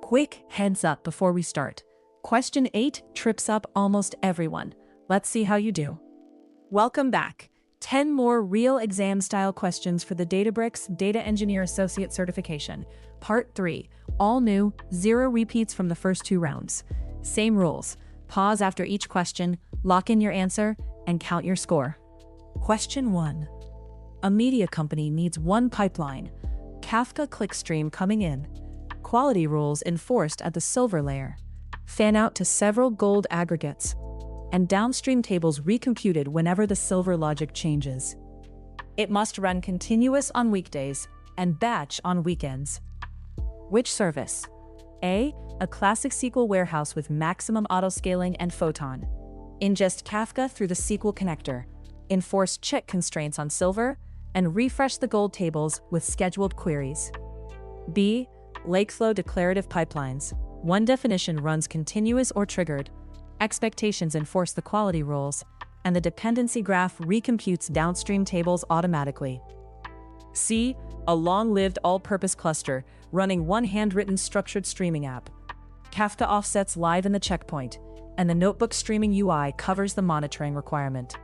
Quick heads up before we start. Question 8 trips up almost everyone. Let's see how you do. Welcome back. 10 more real exam-style questions for the Databricks Data Engineer Associate certification. Part 3. All new, 0 repeats from the first 2 rounds. Same rules. Pause after each question, lock in your answer, and count your score. Question 1. A media company needs 1 pipeline. Kafka clickstream coming in. Quality rules enforced at the silver layer. Fan out to several gold aggregates. And downstream tables recomputed whenever the silver logic changes. It must run continuous on weekdays and batch on weekends. Which service? A. A classic SQL warehouse with maximum autoscaling and photon. Ingest Kafka through the SQL connector. Enforce check constraints on silver, and refresh the gold tables with scheduled queries. B. Lakeflow Declarative Pipelines. One definition runs continuous or triggered. Expectations enforce the quality rules, and the dependency graph recomputes downstream tables automatically. C. A long-lived all-purpose cluster running one handwritten structured streaming app. Kafka offsets live in the checkpoint, and the notebook streaming UI covers the monitoring requirement.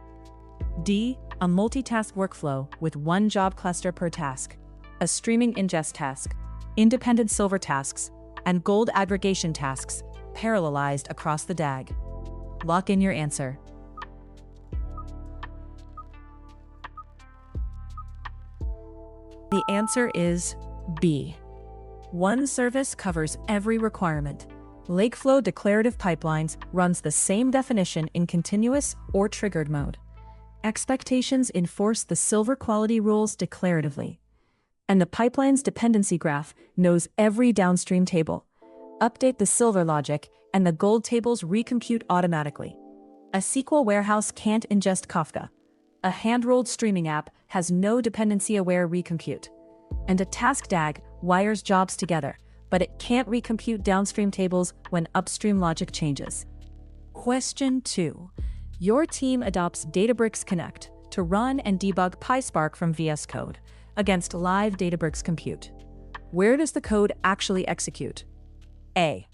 D. A multitask workflow with 1 job cluster per task, a streaming ingest task, independent silver tasks, and gold aggregation tasks parallelized across the DAG. Lock in your answer. The answer is B. One service covers every requirement. Lakeflow Declarative Pipelines runs the same definition in continuous or triggered mode. Expectations enforce the silver quality rules declaratively. And the pipeline's dependency graph knows every downstream table. Update the silver logic, and the gold tables recompute automatically. A SQL warehouse can't ingest Kafka. A hand-rolled streaming app has no dependency-aware recompute. And a task DAG wires jobs together, but it can't recompute downstream tables when upstream logic changes. Question 2. Your team adopts Databricks Connect to run and debug PySpark from VS Code against live Databricks compute. Where does the code actually execute? A.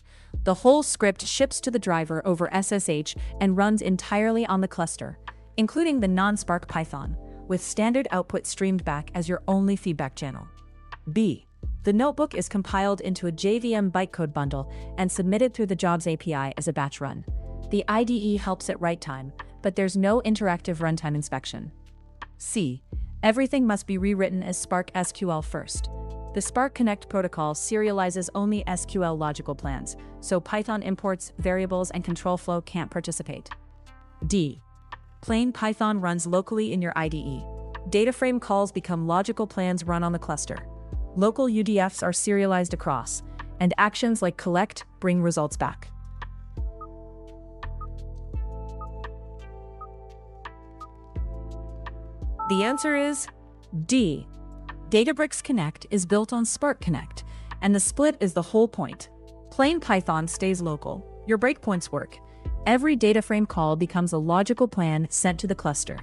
The whole script ships to the driver over SSH and runs entirely on the cluster, including the non-Spark Python, with standard output streamed back as your only feedback channel. B. The notebook is compiled into a JVM bytecode bundle and submitted through the Jobs API as a batch run. The IDE helps at write time, but there's no interactive runtime inspection. C. Everything must be rewritten as Spark SQL first. The Spark Connect protocol serializes only SQL logical plans, so Python imports, variables, and control flow can't participate. D. Plain Python runs locally in your IDE. Data frame calls become logical plans run on the cluster. Local UDFs are serialized across, and actions like collect bring results back. The answer is D. Databricks Connect is built on Spark Connect, and the split is the whole point. Plain Python stays local. Your breakpoints work. Every data frame call becomes a logical plan sent to the cluster.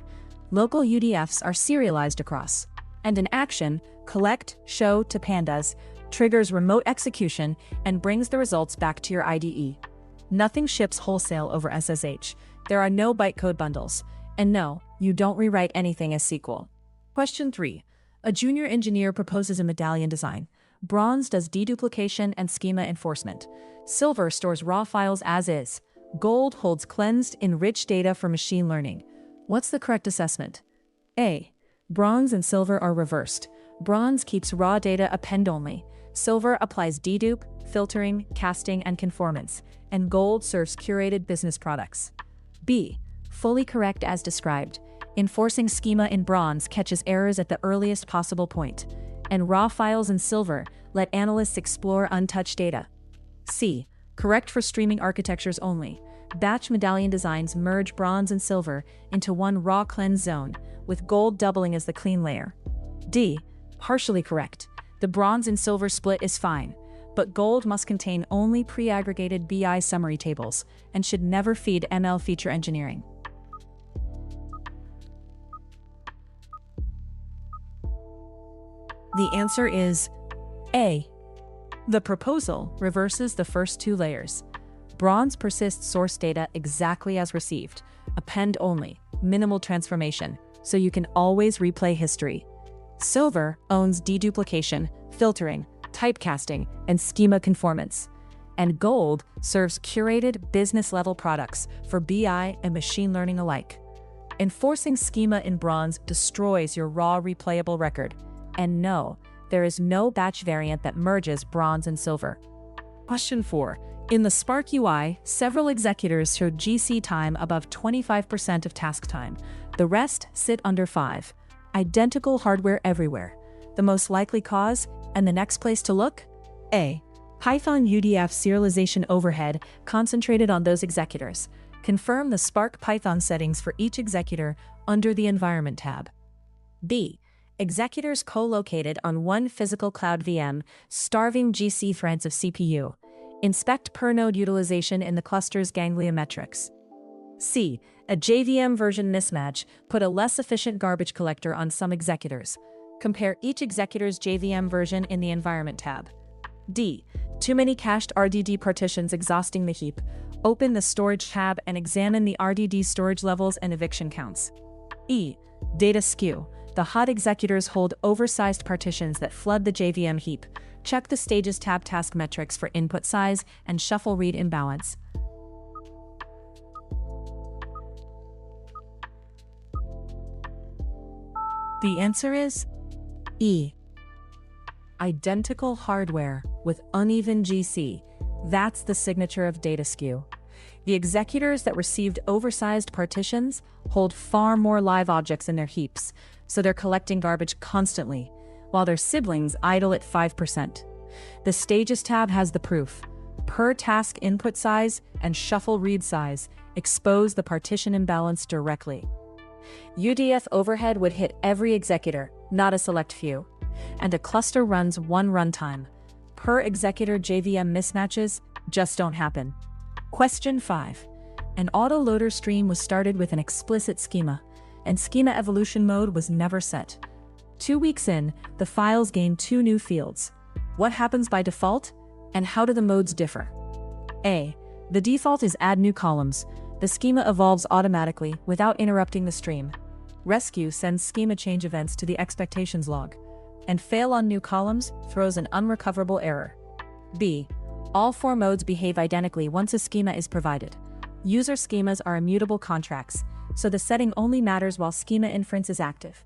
Local UDFs are serialized across. And an action, collect, show to pandas, triggers remote execution and brings the results back to your IDE. Nothing ships wholesale over SSH. There are no bytecode bundles. And no, you don't rewrite anything as SQL. Question 3. A junior engineer proposes a medallion design. Bronze does deduplication and schema enforcement. Silver stores raw files as is. Gold holds cleansed, enriched data for machine learning. What's the correct assessment? A. Bronze and silver are reversed. Bronze keeps raw data append only. Silver applies dedupe, filtering, casting, and conformance. And gold serves curated business products. B. Fully correct as described. Enforcing schema in bronze catches errors at the earliest possible point. And raw files in silver let analysts explore untouched data. C. Correct for streaming architectures only. Batch medallion designs merge bronze and silver into one raw cleanse zone, with gold doubling as the clean layer. D. Partially correct. The bronze and silver split is fine, but gold must contain only pre-aggregated BI summary tables and should never feed ML feature engineering. The answer is A. The proposal reverses the first two layers. Bronze persists source data exactly as received, append only, minimal transformation, so you can always replay history. Silver owns deduplication, filtering, typecasting, and schema conformance. And gold serves curated business-level products for BI and machine learning alike. Enforcing schema in bronze destroys your raw replayable record. And no, there is no batch variant that merges bronze and silver. Question 4. In the Spark UI, several executors showed GC time above 25% of task time. The rest sit under 5. Identical hardware everywhere. The most likely cause, and the next place to look? A. Python UDF serialization overhead concentrated on those executors. Confirm the Spark Python settings for each executor under the Environment tab. B. Executors co-located on one physical cloud VM, starving GC threads of CPU. Inspect per node utilization in the cluster's ganglia metrics. C. A JVM version mismatch put a less efficient garbage collector on some executors. Compare each executor's JVM version in the Environment tab. D. Too many cached RDD partitions exhausting the heap. Open the Storage tab and examine the RDD storage levels and eviction counts. E. Data skew. The hot executors hold oversized partitions that flood the JVM heap. Check the Stages tab task metrics for input size and shuffle read imbalance. The answer is E. Identical hardware with uneven GC. That's the signature of data skew. The executors that received oversized partitions hold far more live objects in their heaps, so they're collecting garbage constantly, while their siblings idle at 5%. The Stages tab has the proof. Per task input size and shuffle read size expose the partition imbalance directly. UDF overhead would hit every executor, not a select few. And a cluster runs one runtime. Per executor JVM mismatches just don't happen. Question 5. An autoloader stream was started with an explicit schema, and schema evolution mode was never set. 2 weeks in, the files gain 2 new fields. What happens by default, and how do the modes differ? A. The default is add new columns. The schema evolves automatically without interrupting the stream. Rescue sends schema change events to the expectations log. And fail on new columns throws an unrecoverable error. B. All 4 modes behave identically once a schema is provided. User schemas are immutable contracts, so the setting only matters while schema inference is active.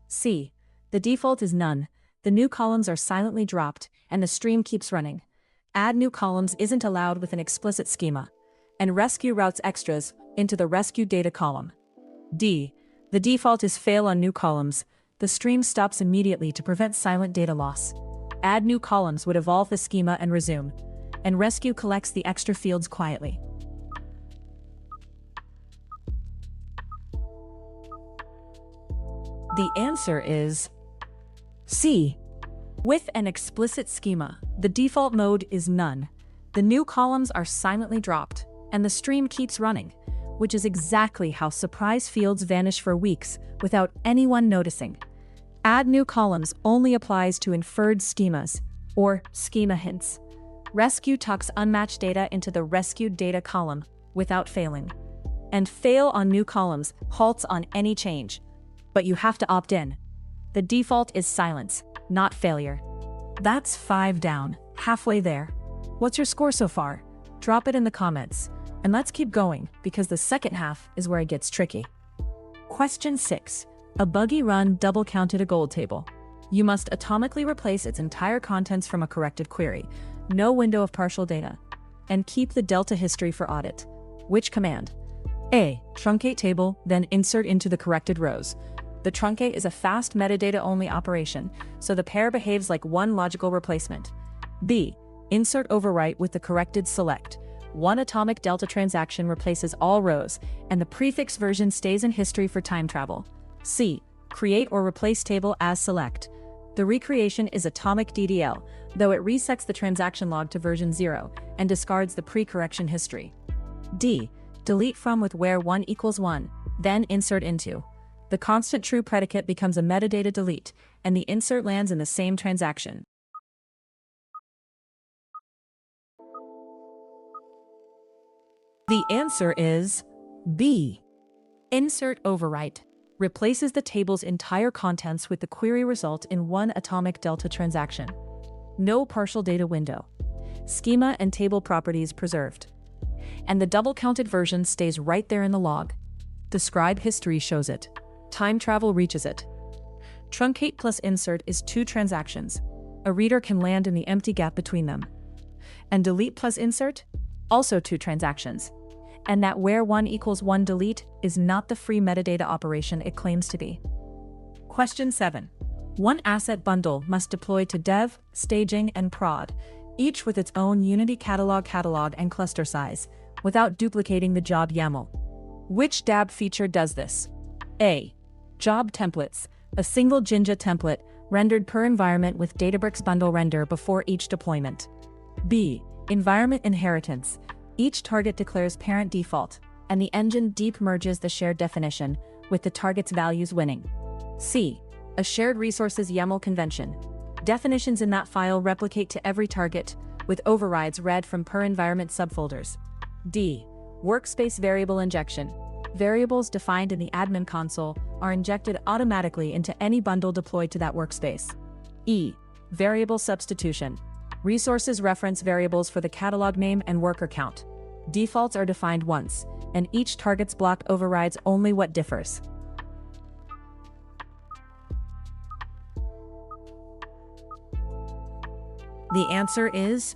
C. The default is none. The new columns are silently dropped, and the stream keeps running. Add new columns isn't allowed with an explicit schema, and rescue routes extras into the rescue data column. D. The default is fail on new columns. The stream stops immediately to prevent silent data loss. Add new columns would evolve the schema and resume, and rescue collects the extra fields quietly. The answer is C. With an explicit schema, the default mode is none. The new columns are silently dropped, and the stream keeps running, which is exactly how surprise fields vanish for weeks without anyone noticing. Add new columns only applies to inferred schemas, or schema hints. Rescue tucks unmatched data into the rescued data column without failing. And fail on new columns halts on any change, but you have to opt in. The default is silence, not failure. That's 5 down, halfway there. What's your score so far? Drop it in the comments. And let's keep going, because the second half is where it gets tricky. Question 6. A buggy run double-counted a gold table. You must atomically replace its entire contents from a corrected query. No window of partial data. And keep the delta history for audit. Which command? A. Truncate table, then insert into the corrected rows. The truncate is a fast metadata-only operation, so the pair behaves like one logical replacement. B. Insert overwrite with the corrected select. One atomic delta transaction replaces all rows, and the prefix version stays in history for time travel. C. Create or replace table as select. The recreation is atomic DDL, though it resets the transaction log to version 0 and discards the pre-correction history. D. Delete from with where 1 equals 1, then insert into. The constant true predicate becomes a metadata delete, and the insert lands in the same transaction. The answer is B. Insert overwrite replaces the table's entire contents with the query result in one atomic delta transaction. No partial data window. Schema and table properties preserved. And the double-counted version stays right there in the log. The scribe history shows it. Time travel reaches it. Truncate plus insert is 2 transactions. A reader can land in the empty gap between them. And delete plus insert? Also 2 transactions. And that where 1 equals 1 delete is not the free metadata operation it claims to be. Question 7. One asset bundle must deploy to dev, staging, and prod, each with its own Unity catalog and cluster size, without duplicating the job YAML. Which DAB feature does this? A. Job templates, a single Jinja template rendered per environment with Databricks bundle render before each deployment. B. Environment inheritance. Each target declares parent default, and the engine deep merges the shared definition, with the target's values winning. C. A shared resources YAML convention. Definitions in that file replicate to every target, with overrides read from per environment subfolders. D. Workspace variable injection. Variables defined in the admin console are injected automatically into any bundle deployed to that workspace. E. Variable substitution. Resources reference variables for the catalog name and worker count. Defaults are defined once, and each target's block overrides only what differs. The answer is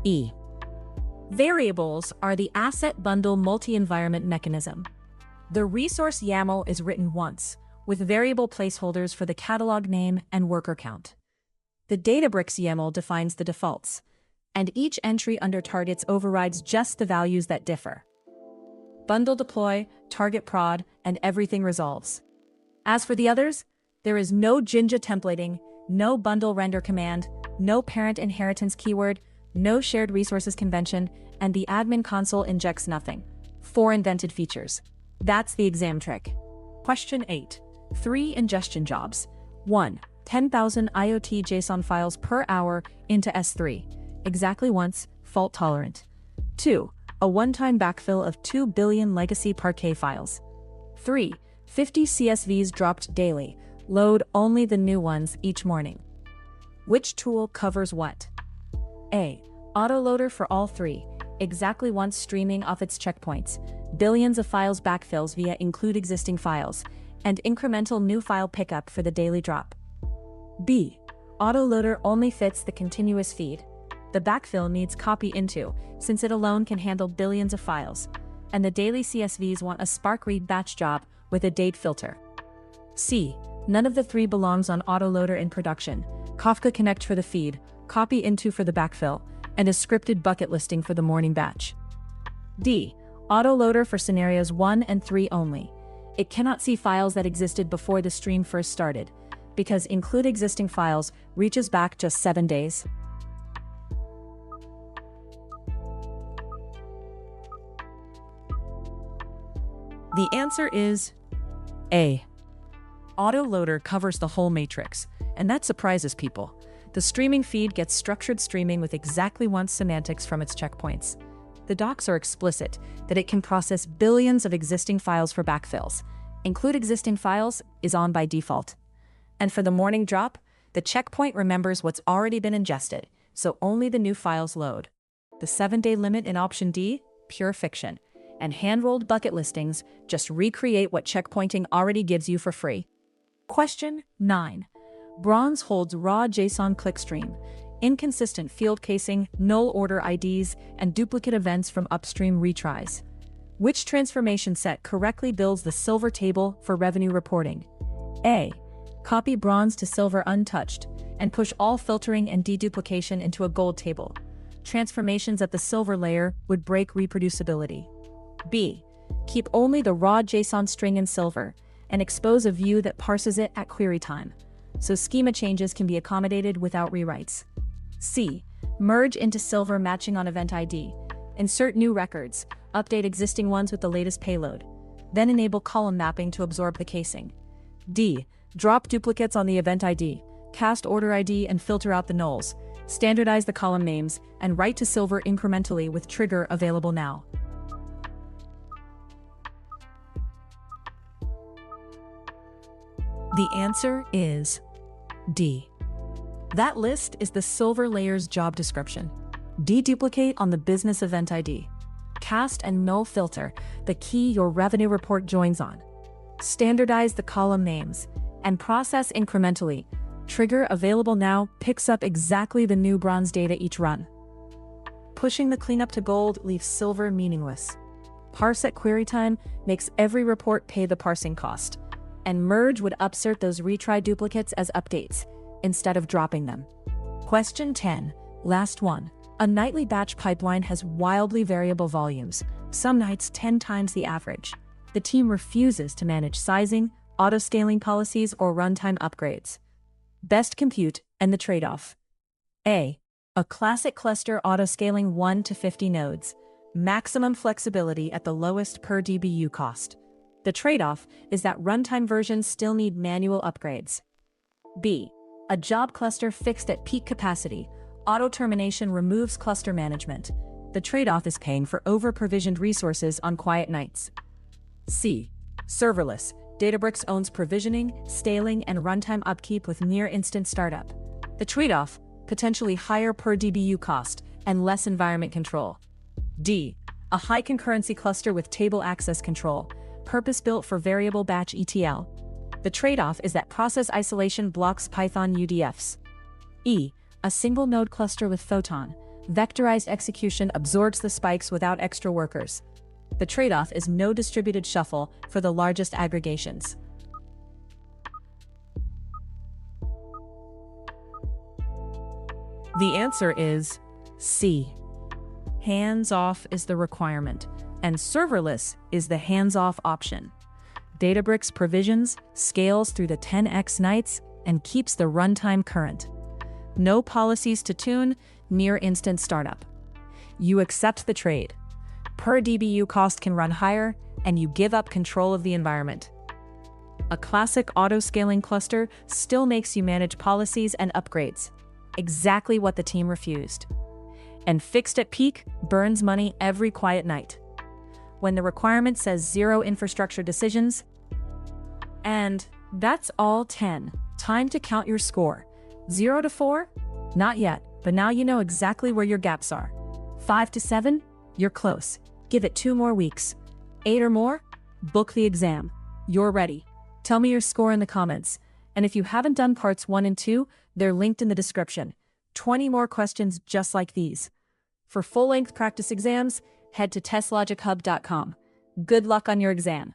E. Variables are the asset bundle multi-environment mechanism. The resource YAML is written once, with variable placeholders for the catalog name and worker count. The Databricks YAML defines the defaults, and each entry under targets overrides just the values that differ. Bundle deploy, target prod, and everything resolves. As for the others, there is no Jinja templating, no bundle render command, no parent inheritance keyword, no shared resources convention, and the admin console injects nothing. 4 invented features. That's the exam trick. Question 8. 3 ingestion jobs. 1. 10,000 IoT JSON files per hour into S3, exactly once, fault tolerant. 2. A one-time backfill of 2 billion legacy Parquet files. 3. 50 CSVs dropped daily, load only the new ones each morning. Which tool covers what? A. Autoloader for all 3, exactly once streaming off its checkpoints, billions of files backfills via include existing files, and incremental new file pickup for the daily drop. B. Autoloader only fits the continuous feed. The backfill needs copy into, since it alone can handle billions of files, and the daily CSVs want a Spark read batch job with a date filter. C. None of the 3 belongs on autoloader in production. Kafka Connect for the feed, copy into for the backfill, and a scripted bucket listing for the morning batch. D. Autoloader for scenarios 1 and 3 only. It cannot see files that existed before the stream first started, because include existing files reaches back just 7 days. The answer is A. Autoloader covers the whole matrix, and that surprises people. The streaming feed gets structured streaming with exactly once semantics from its checkpoints. The docs are explicit that it can process billions of existing files for backfills. Include existing files is on by default. And for the morning drop, the checkpoint remembers what's already been ingested, so only the new files load. The 7-day limit in option D, pure fiction. And hand-rolled bucket listings just recreate what checkpointing already gives you for free. Question 9. Bronze holds raw JSON clickstream, inconsistent field casing, null order IDs, and duplicate events from upstream retries. Which transformation set correctly builds the silver table for revenue reporting? A. Copy bronze to silver untouched, and push all filtering and deduplication into a gold table. Transformations at the silver layer would break reproducibility. B. Keep only the raw JSON string in silver, and expose a view that parses it at query time, so schema changes can be accommodated without rewrites. C. Merge into silver matching on event ID. Insert new records, update existing ones with the latest payload. Then enable column mapping to absorb the casing. D. Drop duplicates on the event ID, cast order ID and filter out the nulls, standardize the column names, and write to silver incrementally with trigger available now. The answer is D. That list is the silver layer's job description. Deduplicate on the business event ID. Cast and null filter, the key your revenue report joins on. Standardize the column names and process incrementally. Trigger available now picks up exactly the new bronze data each run. Pushing the cleanup to gold leaves silver meaningless. Parse at query time makes every report pay the parsing cost. And merge would upsert those retry duplicates as updates, instead of dropping them. Question 10, last one. A nightly batch pipeline has wildly variable volumes, some nights 10 times the average. The team refuses to manage sizing, auto-scaling policies, or runtime upgrades. Best compute and the trade-off. A. A classic cluster auto-scaling 1 to 50 nodes. Maximum flexibility at the lowest per DBU cost. The trade-off is that runtime versions still need manual upgrades. B. A job cluster fixed at peak capacity. Auto-termination removes cluster management. The trade-off is paying for over-provisioned resources on quiet nights. C. Serverless. Databricks owns provisioning, scaling, and runtime upkeep with near-instant startup. The trade-off, potentially higher per DBU cost and less environment control. D. A high concurrency cluster with table access control, purpose-built for variable batch ETL. The trade-off is that process isolation blocks Python UDFs. E. A single node cluster with Photon. Vectorized execution absorbs the spikes without extra workers. The trade-off is no distributed shuffle for the largest aggregations. The answer is C. Hands-off is the requirement, and serverless is the hands-off option. Databricks provisions, scales through the 10x nights, and keeps the runtime current. No policies to tune, near-instant startup. You accept the trade. Per DBU cost can run higher, and you give up control of the environment. A classic auto-scaling cluster still makes you manage policies and upgrades. Exactly what the team refused. And fixed at peak burns money every quiet night. When the requirement says 0 infrastructure decisions. And that's all 10. Time to count your score. 0 to 4? Not yet, but now you know exactly where your gaps are. 5 to 7? You're close. Give it 2 more weeks. 8 or more? Book the exam. You're ready. Tell me your score in the comments. And if you haven't done parts 1 and 2, they're linked in the description. 20 more questions just like these. For full-length practice exams, head to testlogichub.com. Good luck on your exam.